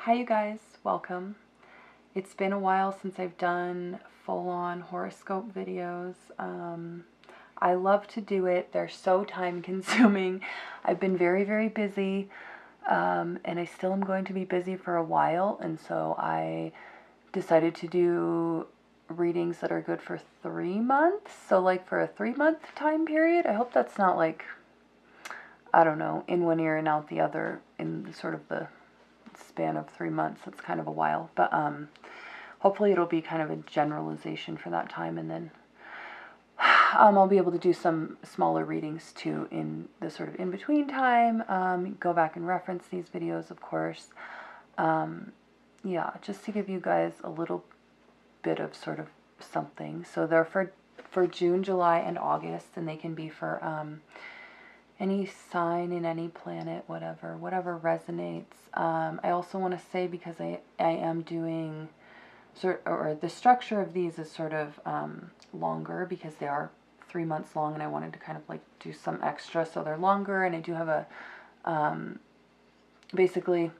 Hi you guys, welcome. It's been a while since I've done full-on horoscope videos. I love to do it. They're so time consuming. I've been very busy, and I still am going to be busy for a while, and so I decided to do readings that are good for 3 months. So like for a 3-month time period. I hope that's not like, I don't know, in one ear and out the other in sort of the span of 3 months. That's kind of a while, but hopefully it'll be kind of a generalization for that time, and then I'll be able to do some smaller readings too in the sort of in-between time. Go back and reference these videos, of course. Yeah, just to give you guys a little bit of sort of something. So they're for June, July, and August, and they can be for any sign in any planet, whatever resonates. I also want to say, because I am doing or the structure of these is sort of longer because they are 3 months long, and I wanted to kind of like do some extra, so they're longer. And I do have a basically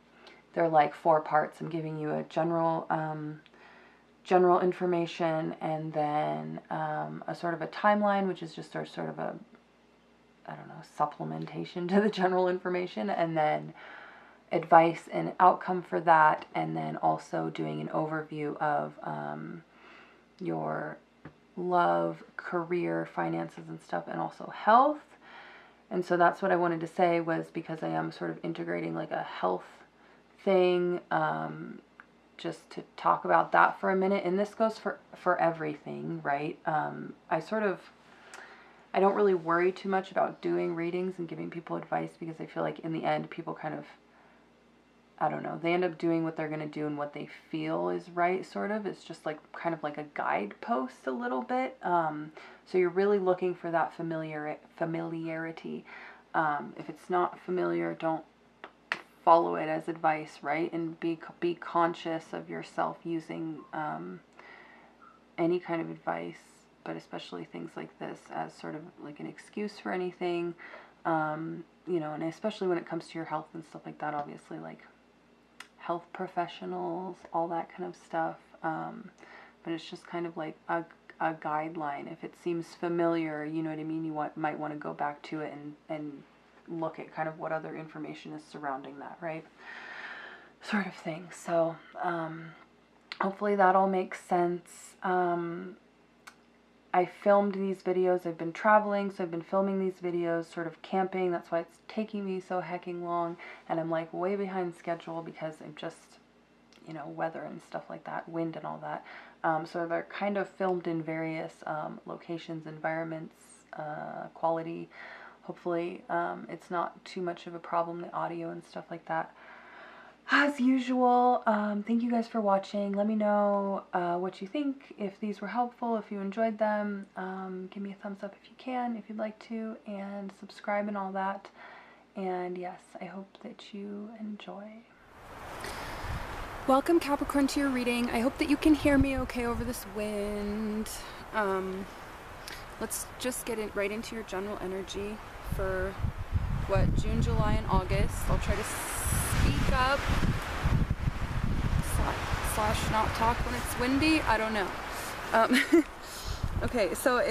they're like 4 parts. I'm giving you a general information, and then a sort of a timeline, which is just sort of a, I don't know, supplementation to the general information, and then advice and outcome for that, and then also doing an overview of your love, career, finances and stuff, and also health. And so that's what I wanted to say, was because I am sort of integrating like a health thing, just to talk about that for a minute. And this goes for everything, right? I don't really worry too much about doing readings and giving people advice, because I feel like in the end people kind of, I don't know, they end up doing what they're going to do and what they feel is right, sort of. It's just like kind of like a guidepost a little bit. So you're really looking for that familiarity. If it's not familiar, don't follow it as advice, right? And be conscious of yourself using any kind of advice, but especially things like this, as sort of like an excuse for anything, you know, and especially when it comes to your health and stuff like that, obviously, like health professionals, all that kind of stuff. But it's just kind of like a guideline. If it seems familiar, you know what I mean, you might want to go back to it and look at kind of what other information is surrounding that, right? Sort of thing. So hopefully that all makes sense. I filmed these videos. I've been traveling, so I've been filming these videos sort of camping. That's why it's taking me so hecking long, and I'm like way behind schedule because I'm just, you know, weather and stuff like that, wind and all that. So they're kind of filmed in various locations, environments, quality. Hopefully it's not too much of a problem, the audio and stuff like that. As usual, thank you guys for watching. Let me know what you think, if these were helpful, if you enjoyed them. Give me a thumbs up if you can, if you'd like to, and subscribe and all that. And yes, I hope that you enjoy. Welcome, Capricorn, to your reading. I hope that you can hear me okay over this wind. Let's just get right into your general energy for June, July, and August. I'll try to speak up slash not talk when it's windy. I don't know. Okay, so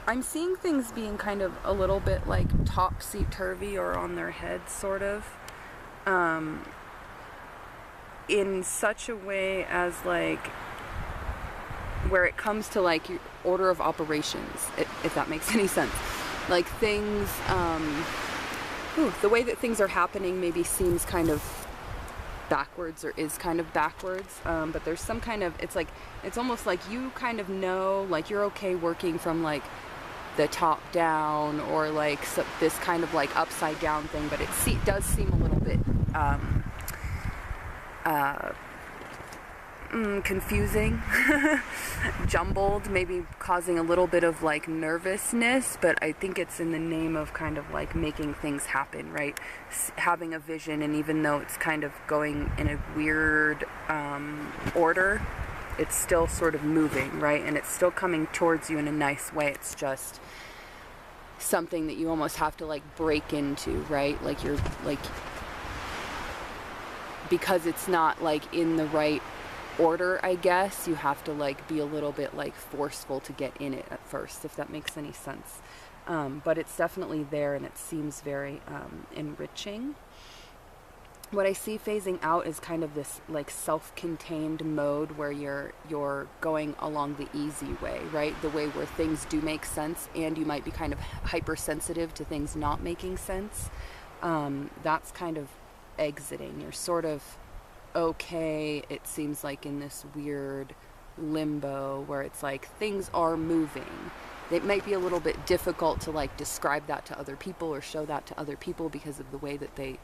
I'm seeing things being kind of a little bit like topsy-turvy or on their heads, sort of. In such a way as like where it comes to like your order of operations, if that makes any sense. Like things, the way that things are happening maybe seems kind of backwards, or is kind of backwards, but there's some kind of, it's almost like you kind of know, like you're okay working from like the top down, or like this kind of like upside down thing, but it does seem a little bit confusing, jumbled, maybe causing a little bit of like nervousness, but I think it's in the name of kind of like making things happen, right? Having a vision, and even though it's kind of going in a weird order, it's still sort of moving, right? And it's still coming towards you in a nice way. It's just something that you almost have to like break into, right? Like you're like because it's not like in the right order, I guess, you have to like be a little bit like forceful to get in it at first, if that makes any sense. But it's definitely there, and it seems very enriching. What I see phasing out is kind of this like self-contained mode where you're going along the easy way, right? The way where things do make sense, and you might be kind of hypersensitive to things not making sense. That's kind of exiting. You're sort of okay, it seems like, in this weird limbo where it's like things are moving. It might be a little bit difficult to like describe that to other people or show that to other people because of the way that they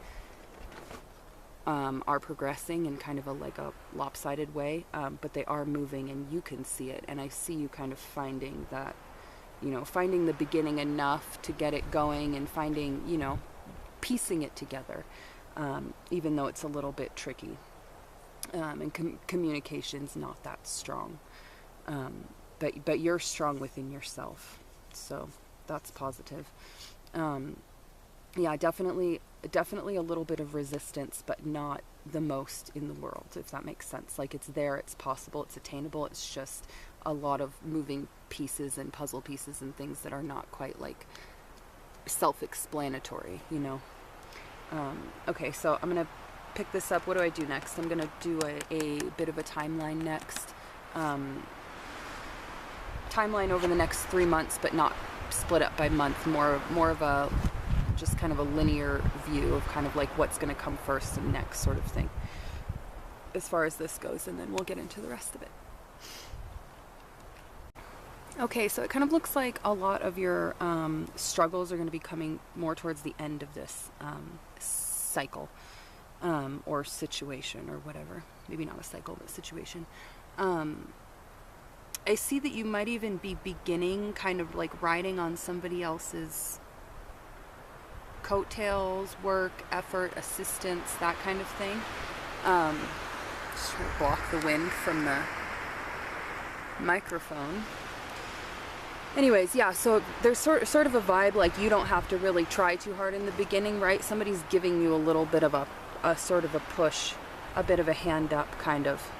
are progressing in kind of a lopsided way, but they are moving and you can see it. And I see you kind of finding that, finding the beginning enough to get it going, and finding, piecing it together, even though it's a little bit tricky. And communication's not that strong, but you're strong within yourself, so that's positive. Yeah, definitely a little bit of resistance, but not the most in the world, if that makes sense. Like, it's there, it's possible, it's attainable. It's just a lot of moving pieces and puzzle pieces and things that are not quite like self-explanatory, Okay, so I'm gonna pick this up. What do I do next? I'm gonna do a bit of a timeline next. Timeline over the next 3 months, but not split up by month. More of a just kind of a linear view of kind of like what's going to come first and next sort of thing, as far as this goes, and then we'll get into the rest of it. Okay, so it kind of looks like a lot of your struggles are going to be coming more towards the end of this cycle, or situation, or whatever. Maybe not a cycle, but situation. I see that you might even be beginning kind of like riding on somebody else's coattails, work, effort, assistance, that kind of thing. Just try to block the wind from the microphone. Anyways, yeah, so there's sort of a vibe like you don't have to really try too hard in the beginning, right? Somebody's giving you a little bit of a sort of a push, a bit of a hand up kind of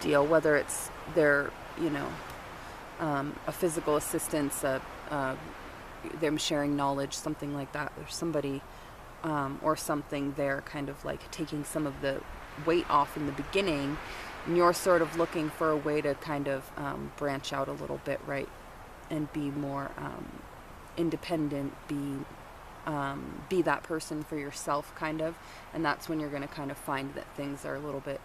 deal, whether it's their, a physical assistance, them sharing knowledge, something like that. There's somebody or something there kind of like taking some of the weight off in the beginning, and you're sort of looking for a way to kind of branch out a little bit, right? And be more independent, be that person for yourself, kind of. And that's when you're going to kind of find that things are a little bit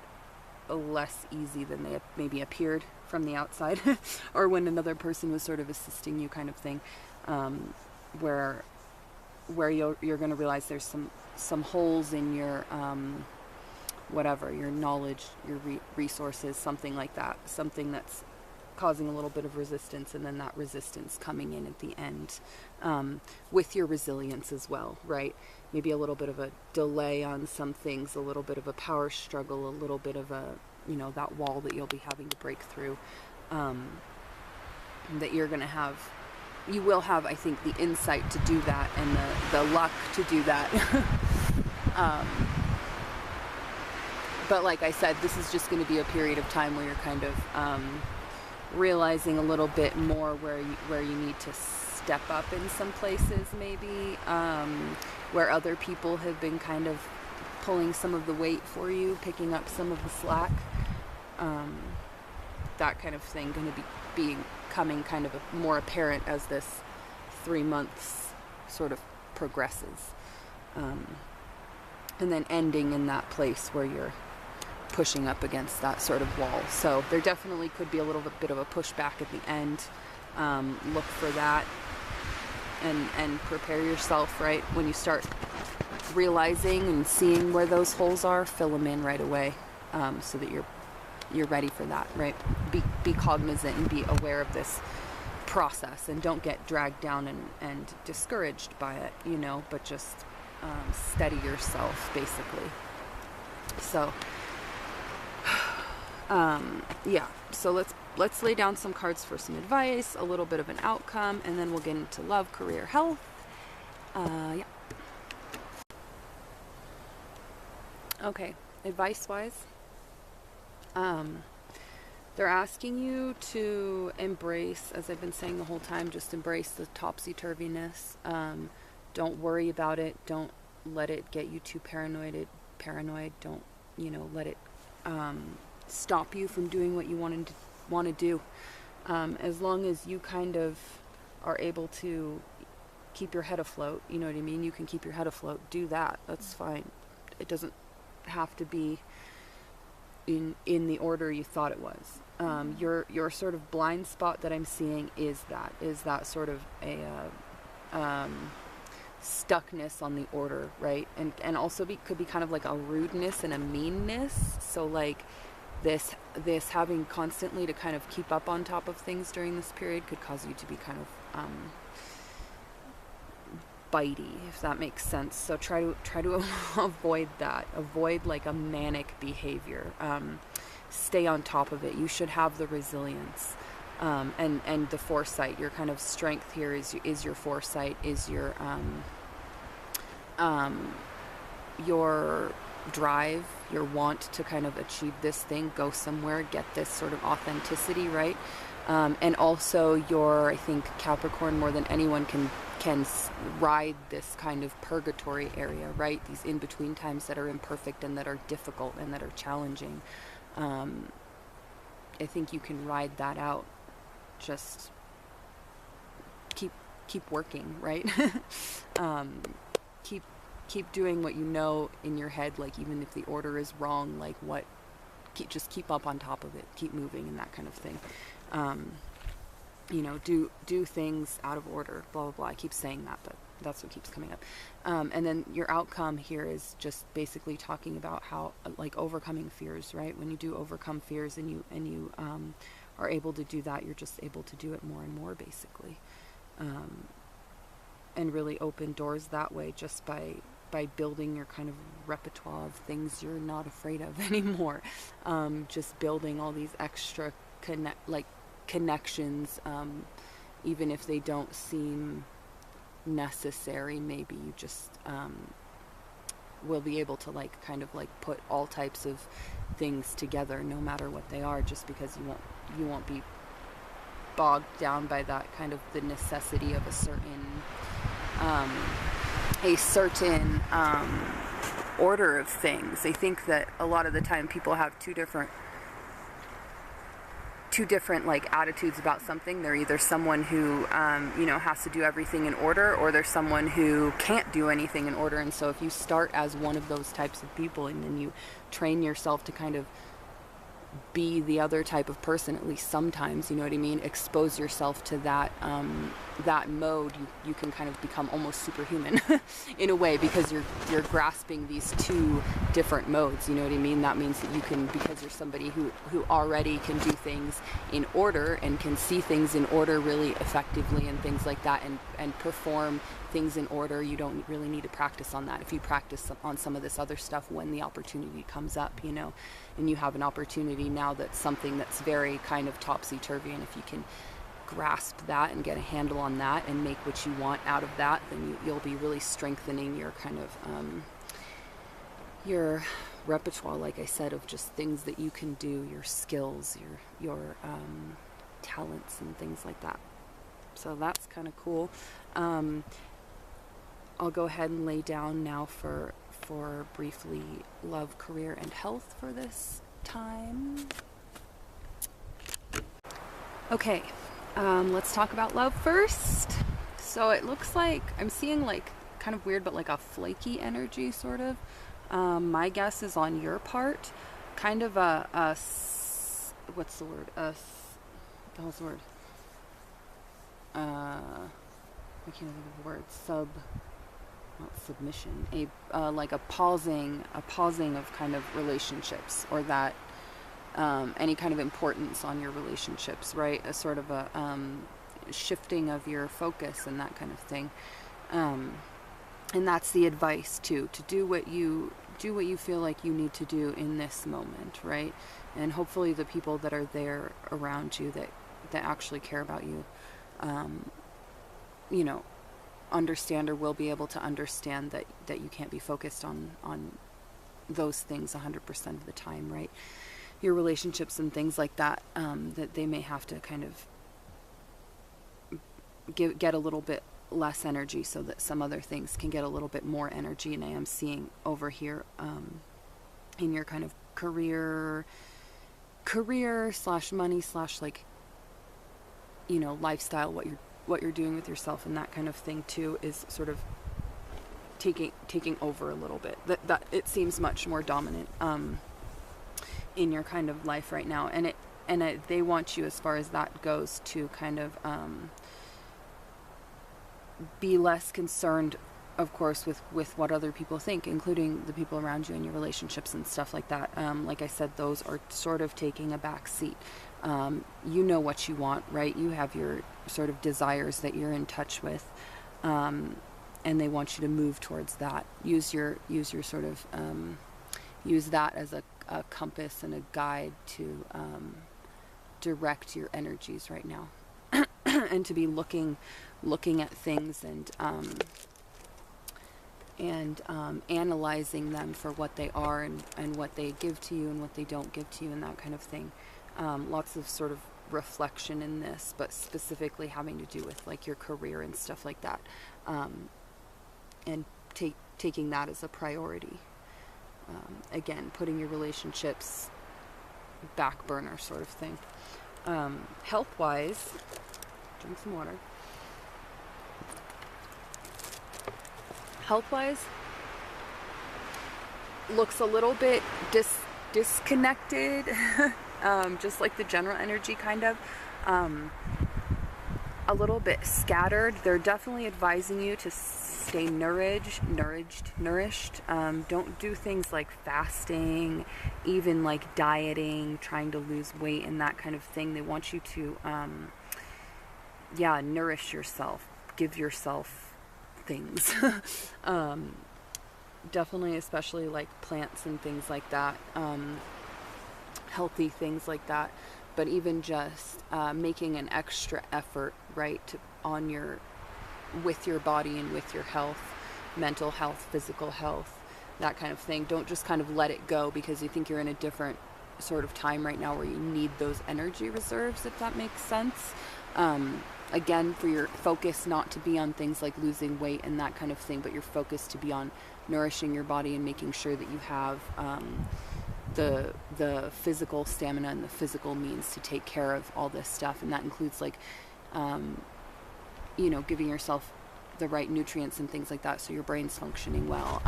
less easy than they maybe appeared from the outside, or when another person was sort of assisting you, kind of thing. Where you're going to realize there's some holes in your whatever, your knowledge, your resources, something like that, something that's causing a little bit of resistance, and then that resistance coming in at the end, with your resilience as well, right? Maybe a little bit of a delay on some things, a little bit of a power struggle, a little bit of a, that wall that you'll be having to break through, that you will have, I think, the insight to do that, and the luck to do that. But like I said, this is just going to be a period of time where you're kind of realizing a little bit more where you need to step up in some places, maybe, where other people have been kind of pulling some of the weight for you, picking up some of the slack, that kind of thing, going to be becoming kind of more apparent as this 3 months sort of progresses, and then ending in that place where you're pushing up against that sort of wall. So there definitely could be a little bit of a pushback at the end. Look for that, and prepare yourself, right? When you start realizing and seeing where those holes are, fill them in right away, so that you're ready for that, right? Be cognizant and be aware of this process, and don't get dragged down and discouraged by it, but just steady yourself, basically. So yeah, so let's lay down some cards for some advice, a little bit of an outcome, and then we'll get into love, career, health. Yeah. Okay, advice-wise. They're asking you to embrace, as I've been saying the whole time, just embrace the topsy-turviness. Don't worry about it. Don't let it get you too paranoid. Don't, let it stop you from doing what you want to do. As long as you kind of are able to keep your head afloat, you know what I mean? You can keep your head afloat. Do that. That's fine. It doesn't have to be in the order you thought it was. Your sort of blind spot that I'm seeing is that sort of a stuckness on the order, right? And also could be kind of like a rudeness and a meanness. So like this having constantly to kind of keep up on top of things during this period could cause you to be kind of bitey, if that makes sense. So try to avoid that. Avoid like a manic behavior. Stay on top of it. You should have the resilience and the foresight. Your kind of strength here is your foresight, is your drive, your want to kind of achieve this thing, go somewhere, get this sort of authenticity, right? And also I think Capricorn more than anyone can ride this kind of purgatory area, right? These in-between times that are imperfect and that are difficult and that are challenging. I think you can ride that out. Just keep working, right? Keep doing what you know in your head, like even if the order is wrong, like just keep up on top of it, keep moving and that kind of thing. Do things out of order, blah, blah, blah. I keep saying that, but that's what keeps coming up. And then your outcome here is just basically talking about how, like, overcoming fears, right? When you do overcome fears and you are able to do that, you're just able to do it more and more, basically. And really open doors that way just by building your kind of repertoire of things you're not afraid of anymore. Just building all these extra connections, even if they don't seem necessary. Maybe you just will be able to kind of put all types of things together, no matter what they are, just because you won't be bogged down by that kind of the necessity of a certain order of things. I think that a lot of the time people have two different attitudes about something. They're either someone who has to do everything in order, or they're someone who can't do anything in order. And so if you start as one of those types of people and then you train yourself to kind of be the other type of person, at least sometimes, you know what I mean, expose yourself to that mode, you can kind of become almost superhuman in a way, because you're grasping these two different modes, you know what I mean. That means that you can, because you're somebody who already can do things in order and can see things in order really effectively and things like that, and perform things in order. You don't really need to practice on that. If you practice on some of this other stuff when the opportunity comes up, and you have an opportunity now that's something that's very kind of topsy-turvy, and if you can grasp that and get a handle on that and make what you want out of that, then you'll be really strengthening your kind of your repertoire, like I said, of just things that you can do, your skills, your talents and things like that. So that's kind of cool. I'll go ahead and lay down now for briefly love, career, and health for this time. Okay, let's talk about love first. So it looks like I'm seeing kind of weird, but like a flaky energy, sort of. My guess is on your part, kind of what's the word? The hell's the word? I can't think of the word. Not submission. Like a pausing of kind of relationships, or that any kind of importance on your relationships, right? A sort of a shifting of your focus and that kind of thing. And that's the advice too, to do what you feel like you need to do in this moment, right? And hopefully the people that are there around you that actually care about you, understand, or will be able to understand that you can't be focused on those things 100% of the time, right? Your relationships and things like that, that they may have to kind of get a little bit less energy so that some other things can get a little bit more energy. And I am seeing over here in your kind of career slash money slash like, you know, lifestyle, what you're doing with yourself and that kind of thing too is sort of taking over a little bit. That it seems much more dominant in your kind of life right now, and they want you, as far as that goes, to kind of be less concerned, of course, with what other people think, including the people around you and your relationships and stuff like that. Like I said, those are sort of taking a back seat. You know what you want, right? You have your sort of desires that you're in touch with, and they want you to move towards that. Use your sort of use that as a compass and a guide to direct your energies right now, and to be looking at things and analyzing them for what they are and what they give to you and what they don't give to you and that kind of thing. Lots of sort of reflection in this, but specifically having to do with like your career and stuff like that, and taking that as a priority. Again, putting your relationships back burner sort of thing. Health-wise, drink some water. Health-wise, looks a little bit disconnected, just like the general energy kind of. A little bit scattered. They're definitely advising you to stay nourished. Don't do things like fasting, even like dieting, trying to lose weight and that kind of thing. They want you to, nourish yourself, give yourself things. Definitely, especially like plants and things like that, healthy things like that. But even just making an extra effort, right, with your body and with your health, mental health, physical health, that kind of thing. Don't just kind of let it go because you think you're in a different sort of time right now where you need those energy reserves, if that makes sense. Again, for your focus not to be on things like losing weight and that kind of thing, but your focus to be on nourishing your body and making sure that you have the physical stamina and the physical means to take care of all this stuff. And that includes like giving yourself the right nutrients and things like that so your brain's functioning well,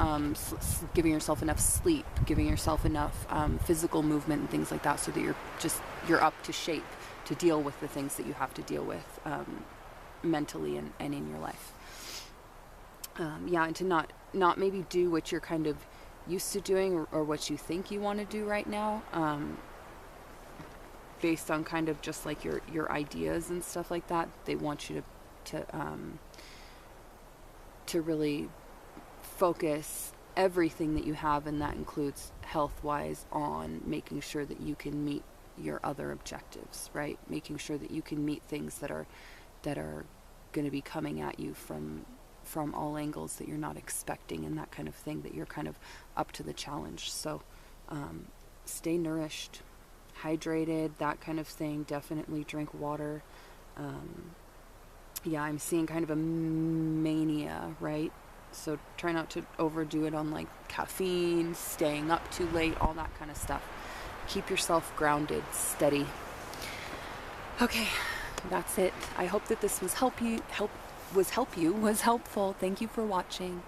giving yourself enough sleep, giving yourself enough physical movement and things like that so that you're up to shape to deal with the things that you have to deal with mentally and in your life. And to not maybe do what you're kind of used to doing or what you think you want to do right now, based on kind of just like your ideas and stuff like that. They want you to really focus everything that you have, and that includes health-wise, on making sure that you can meet your other objectives, right? Making sure that you can meet things that are going to be coming at you from all angles that you're not expecting and that kind of thing, that you're kind of up to the challenge. So stay nourished, hydrated, that kind of thing. Definitely drink water. I'm seeing kind of a mania, right? So try not to overdo it on like caffeine, staying up too late, all that kind of stuff. Keep yourself grounded, steady. Okay, that's it. I hope that this was helpful. Thank you for watching.